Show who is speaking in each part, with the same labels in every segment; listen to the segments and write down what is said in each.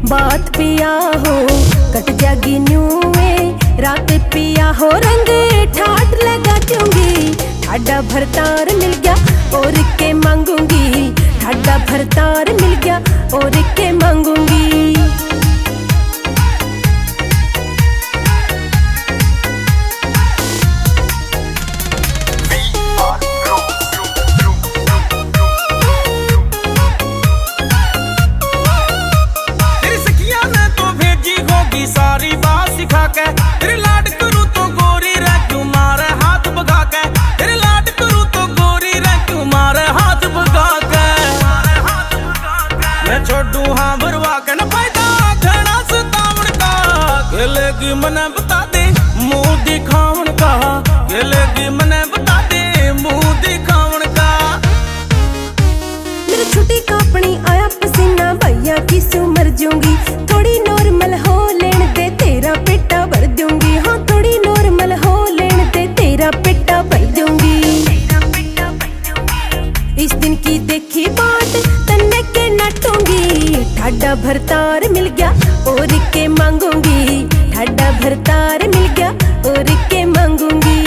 Speaker 1: बात पिया हो कट जागी न्यूए रात पिया हो रंग ठाट लगा दूंगी। ठाडा भरतार मिल गया और के मांगूंगी, ठाडा भरतार मिल गया और के मांगूंगी।
Speaker 2: सारी बात सिखा के तेरे लाड करूं तो गोरी रह क्यों मारे हाथ भगा के, तेरे लाड करूं तो गोरी रह क्यों मारे हाथ भगा के। मैं छोड़ू हाँ भरवा के न फायदा घना सतावण का, खेलेगी मने बता दे मुंह दिखावण का, खेलेगी मने बता दे मुंह दिखावण का।
Speaker 1: मेरी छुट्टी कापनी आया पसीना भैया की सू मर जाऊंगी। थोड़ी नॉर्मल हो लेन दे तेरा पेटा भर दूंगी, हाँ थोड़ी नॉर्मल हो लेन दे तेरा पेटा भर दूंगी। इस दिन की देखी बात तन्ने के नटूंगी। ठाडा भरतार मिल गया और के मांगूंगी, ठाडा भरतार मिल गया और के मांगूंगी।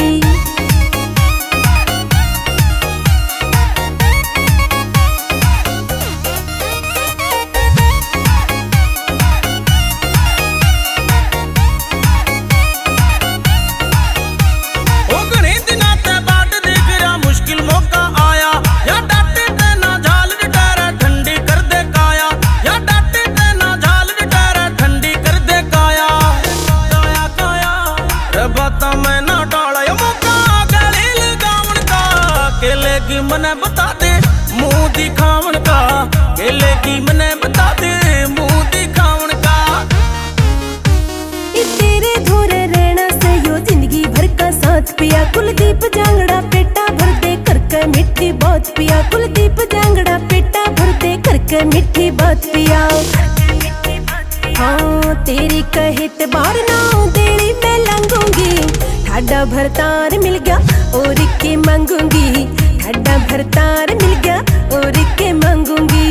Speaker 2: खेलेगी मने बता दे मुंह दिखावण का, खेलेगी मने बता दे मुंह दिखावण का।
Speaker 1: तेरे धोरे रहना से यो जिंदगी भर का साथ पिया। कुलदीप जांगड़ा पेटा भर दे करके मीठी बात पिया, कुलदीप जांगड़ा पेटा भर दे करके मीठी बात पिया। हाँ तेरी कहित बार ना देरी मैं लंघूंगी। ठाडा भरतार मिल गया और के मांगूंगी, ठाडा भरतार मिल गया और के मांगूंगी।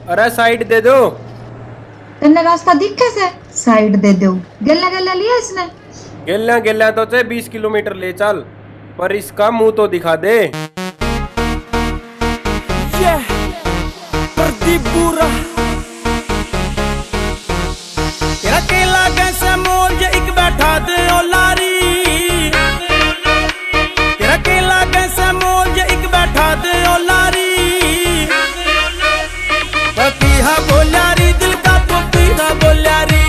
Speaker 3: अरे साइड दे दो।
Speaker 4: तेने रास्ता दिखे से साइड दे दो। गल्ला गल्ला लिया इसने।
Speaker 3: गल्ला गल्ला तो 20 किलोमीटर ले चल, पर इसका मुंह तो दिखा दे।
Speaker 2: प्रदीप बुरा तेरा केला कैसे मोल जे एक बैठा दे ओ लारी, तेरा केला कैसे मोल जे एक बैठा दे ओ लारी। पपीहा बोल्यारी दिल का पपीहा बोल्यारी,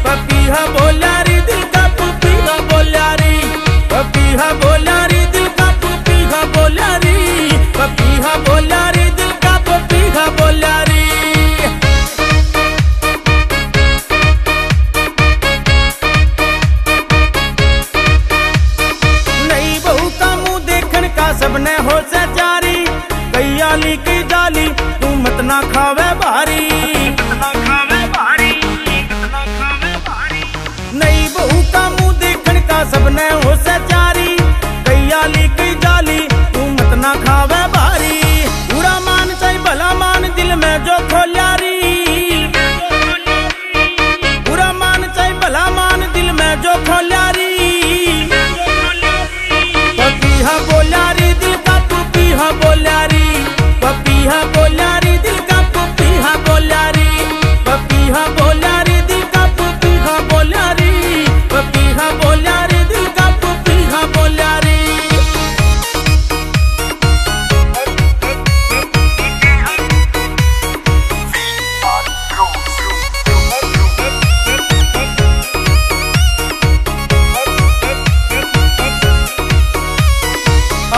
Speaker 2: पपीहा बोल्यारी दिल का पपीहा बोल्यारी, पपीहा बोल्यारी दिल का पपीहा बोल्यारी, पपीहा बोल्यारी दिल का पपीहा बोल्यारी। नई बहू का मुंह देखन का सबने हो से जारी, कैयाली की जाली तू मत ना खावे भारी, नई बहू का मुंह देखन का सबने हो से जारी, कैयाली की जाली तू मत ना खावे भारी। बुरा मान चाहे भला मान दिल में जो खोल्यारी, बुरा मान चाहे भला मान दिल में जो खोल्यारी। पपीहा बोल्यारी दिल का पपीहा बोल्यारी, पपीहा बोल्यारी दिल का पपीहा बोल्यारी, पपीहा बोल्यारी दिल का पपीहा बोल्यारी, पपीहा बोल्यारी दिल का पपीहा बोल्यारी।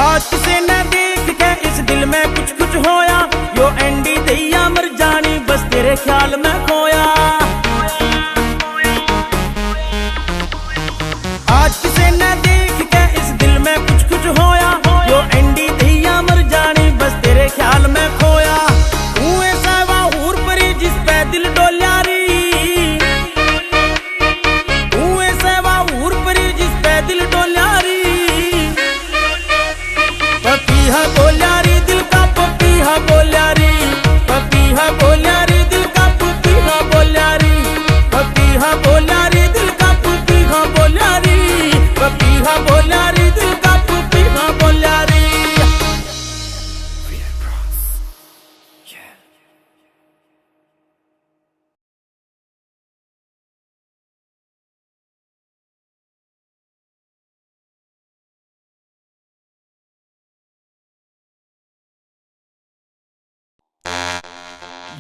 Speaker 2: आज किसी ने देख के इस दिल में कुछ कुछ होया, यो एंडी दैया मर जानी बस तेरे ख्याल में खोया। आज किसी ने देख के इस दिल में कुछ कुछ होया, यो एंडी दैया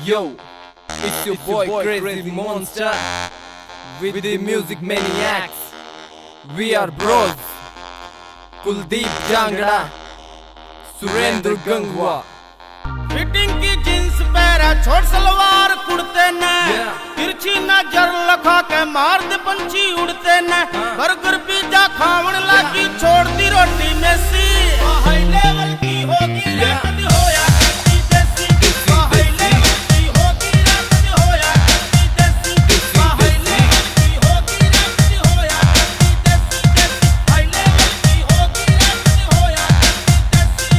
Speaker 5: Yo, it's your boy Crazy Monster with the Music Maniacs. We are bros. Kuldeep Jangra, Surendra Gangwa.
Speaker 2: Fitting की जींस पैरा छोट सलवार कुड़ते न तिरछी नजर लखा के मार दे पंछी उड़ते न बर्गर पिज्जा खावन लागी छोड़ दी रोटी मेसी हाई लेवल की होगी कदी होया कदी देसी हाई लेवल की होगी कदी होया कदी देसी हाई लेवल की होगी कदी होया कदी देसी हाई लेवल की होगी कदी होया कदी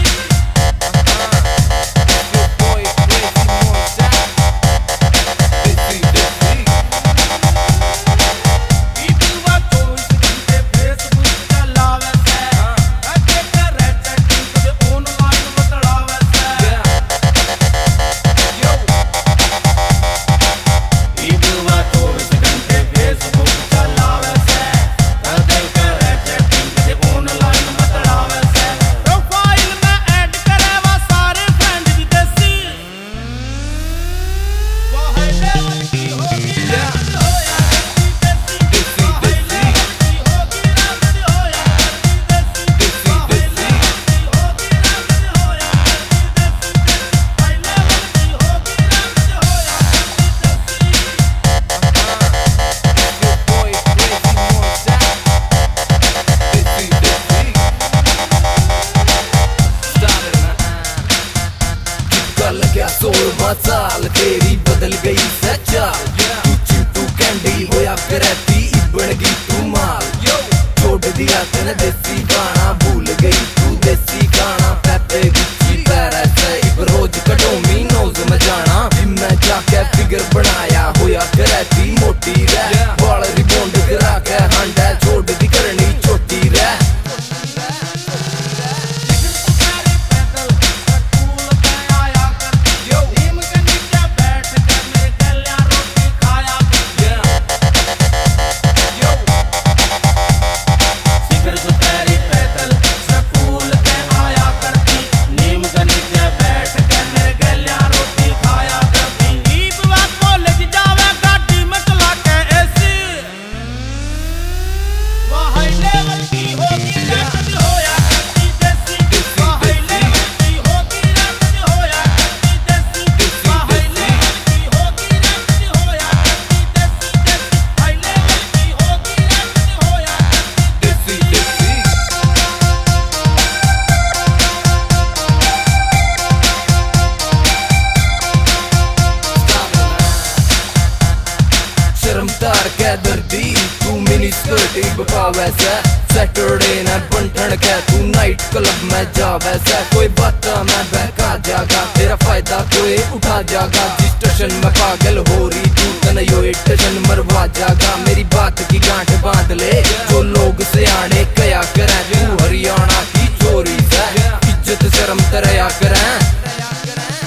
Speaker 5: चाल तेरी बदल गई सचाल तू चिंटू कैंडी होया करती बन गई तू माल छोड़ दिया तेने देसी गाना भूल गई तू देसी गाना पैपे गुच्ची पैरेस इब रोज कटोमी नोज में जाना जिम में जाके फिगर बनाया होया करती मोटी रह बाल रिबॉन्ड करा के हंडा छोड़ दी करनी छोटी रह दर्दी तू मिनी स्कर्ट बपा वैसा सैटरडे न बंठन के तू नाइट क्लब में जा वैसा कोई बात मैं बहका जागा तेरा फायदा कोई उठा जागा जिस स्टेशन में पागल हो रही तू तनयो स्टेशन मरवा जागा मेरी बात की गांठ बांध ले जो लोग से आने कया करें तू हरियाणा की चोरी से इज्जत शर्म तरया करें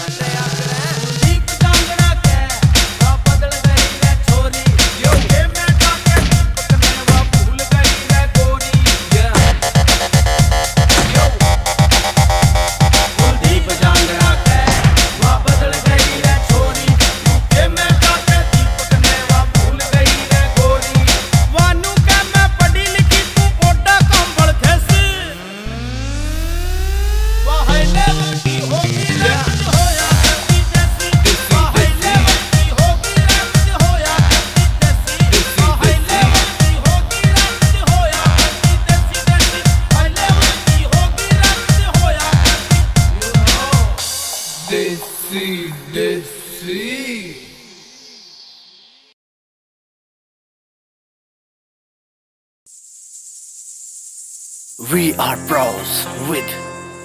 Speaker 6: We are bros with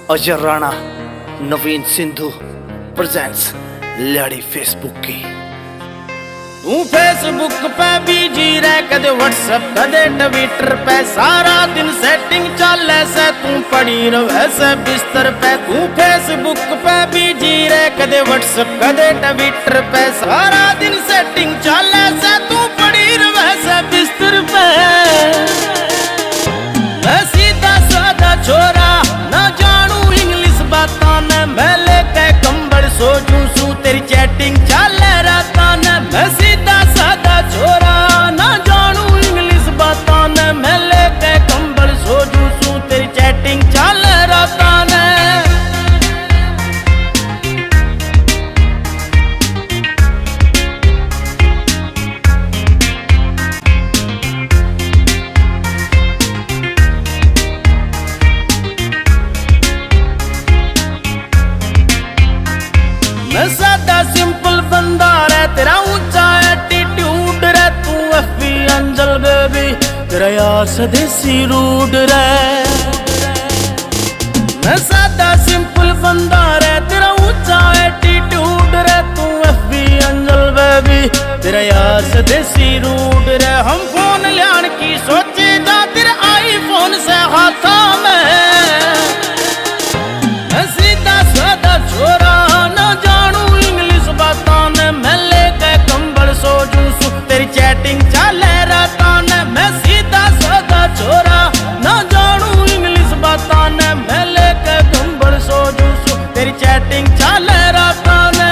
Speaker 6: Ajay Rana, Naveen Sindhu presents लड़ी फेसबुक की
Speaker 2: तू फेसबुक पे बिजी रह कदे व्हाट्सएप कदे ट्विटर पे सारा दिन सेटिंग चले से तू पड़ी रहे से बिस्तर पे तू फेसबुक पे बिजी रह कदे व्हाट्सएप कदे ट्विटर पे सारा दिन सेटिंग चले से तू पड़ी रहे से बिस्तर पे मैं सीधा साधा छोरा ना जानू इंग्लिश बातां ने मैं लेके कंबल सो जूं सू तेरी चैटिंग चल तेरा यार स्वदेसी रूड रे, मैं सादा सिंपल बंदा रे, तेरा ऊंचा एटीट्यूड रे, तू एफबी अंजल बेबी, तेरा यार स्वदेसी रूड रे। हम फोन लियान की सोचे जा तेरे आईफोन से हाथों में, मैं सीधा सादा छोरा ना जानू इंग्लिश बातों ने, मैं लेके कंबल सो जूसू तेरी चैटिंग चाले रातों ने, मैं सीधा सादा छोरा ना जानू इंग्लिश बातों ने, मैं लेके कंबल सो जूसू तेरी चैटिंग चाले रातों ने।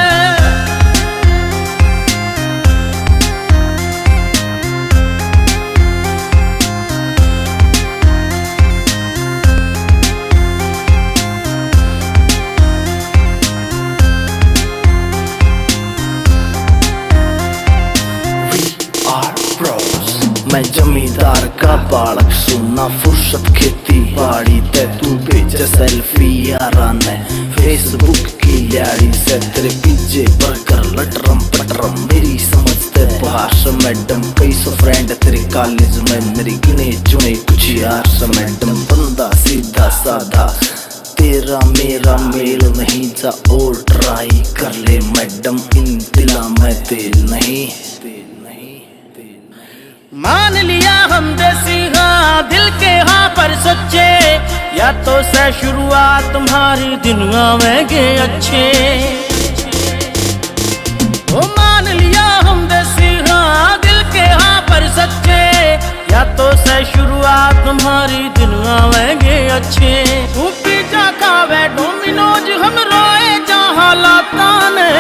Speaker 6: मैं जमींदार का बालक सुना फुर्सत खेती बाड़ी ते, तू भेजे सेल्फी यारा ने फेसबुक की यारी से, तेरे पीछे बर्गर लटरम पटरम मेरी समझते भाष मैडम, कई सौ फ्रेंड तेरे कॉलेज में, मेरी गिने चुने कुछ यार से मैडम, बंदा सीधा साधा तेरा मेरा मेल नहीं जा और ट्राई कर ले मैडम, इन दिला में तेल नहीं।
Speaker 2: मान लिया हम देसी हाँ दिल के हाँ पर सच्चे, या तो से शुरुआत तुम्हारी दुनिया में गे अच्छे, ओ मान लिया हम देसी हाँ दिल के हाँ पर सच्चे, या तो से शुरुआत तुम्हारी दुनिया में गे अच्छे। तू पिज्जा खावे डोमिनोज हम रोए जहाँ लाता ने,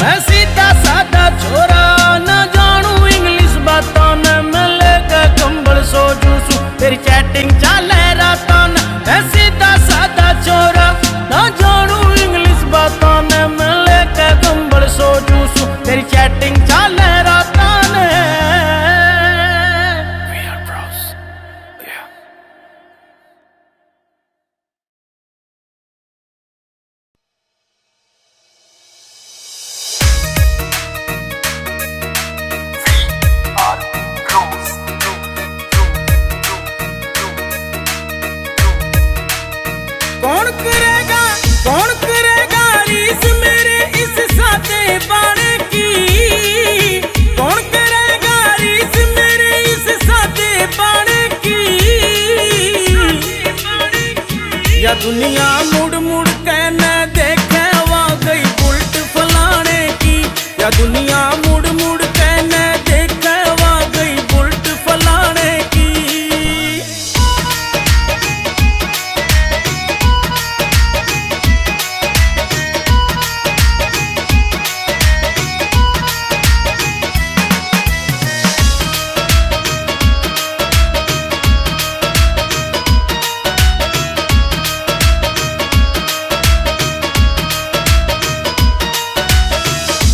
Speaker 2: मैं सीधा सादा छोरा ना जानू इंग्लिश बातों ने, मैं लेके कंबल सो जूसू तेरी चैटिंग चाले रातों ने, मैं सीधा सादा छोरा ना जानू इंग्लिश बातों ने, मैं लेके कंबल सो जूसू तेरी चैटिंग चाले रातों ने। We are bros. Yeah. कौन करेगा रीस मेरे इस सादे बाणे की, कौन करेगा रीस मेरे इस सादे बाणे की, या दुनिया मुड़ मुड़ के न देखे वा गई बुलट फलाने की, या दुनिया मुड़ मुड़ के न देखे वा गई बुलट फलाने की।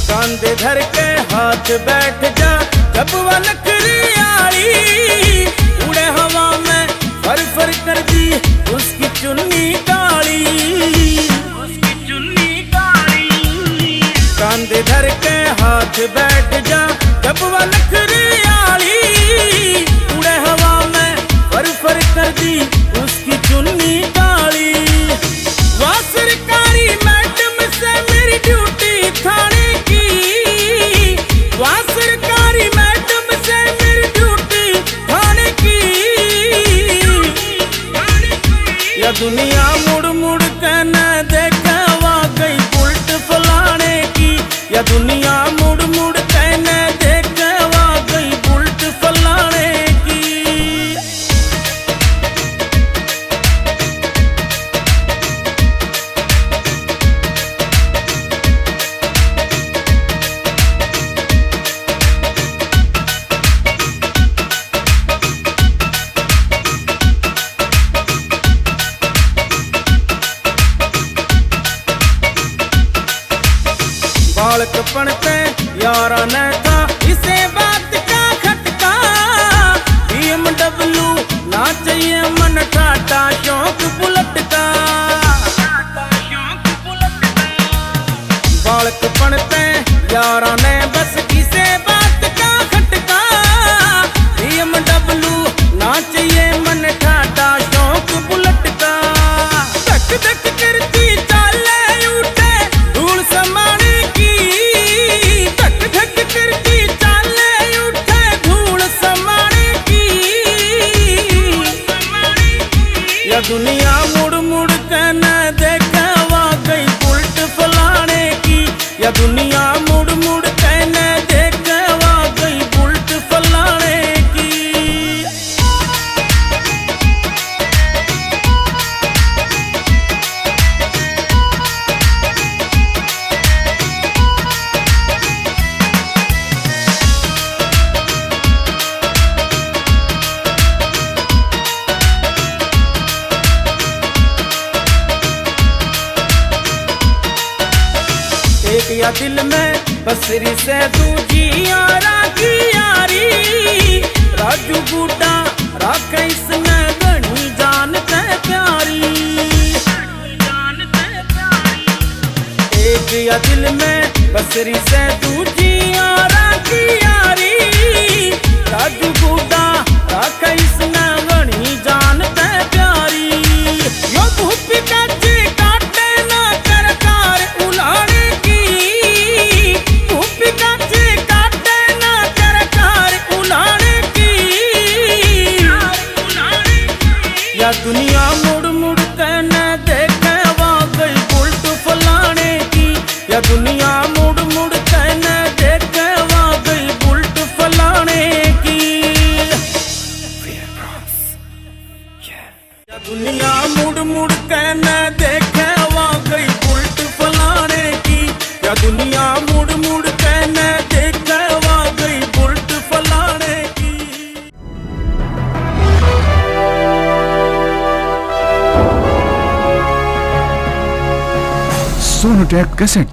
Speaker 2: कंधे धर के हाथ बैठ जा जब वह नखरी आली, उड़े हवा में फर फर कर दी उसकी चुन्नी काली, उसकी चुन्नी काली। कंधे धर के हाथ बैठ जा जब वह नखरी आली, उड़े हवा में फर फर कर दी उसकी चुन्नी काली। वह सरकारी मैडम से मेरी ड्यूटी थाने की, वहाँ सरकारी मैडम से मेरी ड्यूटी थाने की, या दुनिया मुड़ मुड़ के न देखे वा गई बुलट फलाने की, या दुनिया मुड़ मुड़ के न देखे वा गई बुलट फलाने की। बालकपन पे यारा ने था इसे बात का खटका, BMW ना चाहिए मन ठाटा शौक बुलेट का, बालकपन पे यारा ने बस इसे बात का खटका, या दुनिया मुड़ मुड़ के न देखे वाकई बुलेट फलाने की, या दुनिया मुड़ मुड़ के न देखे वाकई बुलेट फलाने की। एक या दिल में बसरी से दूजी यारा की यारी, राजू बूटा राख इसमें घनी जानते प्यारी। एक या दिल में बसरी से दूजी यारा की यारी, राजू बूटा राख इसमें घनी जानते प्यारी। यो भूपी का जी काटे ना कर कार उलाने, या दुनिया मुड़ मुड़ के न देखे वाकई बुलेट फलाने की, या दुनिया मुड़ मुड़ के न देखे वाकई बुलेट फलाने की। या दुनिया मुड़ मुड़ के न देखे वाकई बुलेट फलाने की, या दुनिया मुड़ मुड़ के न देखे वाकई बुलेट फलाने की।
Speaker 7: सोनोटेक कैसेट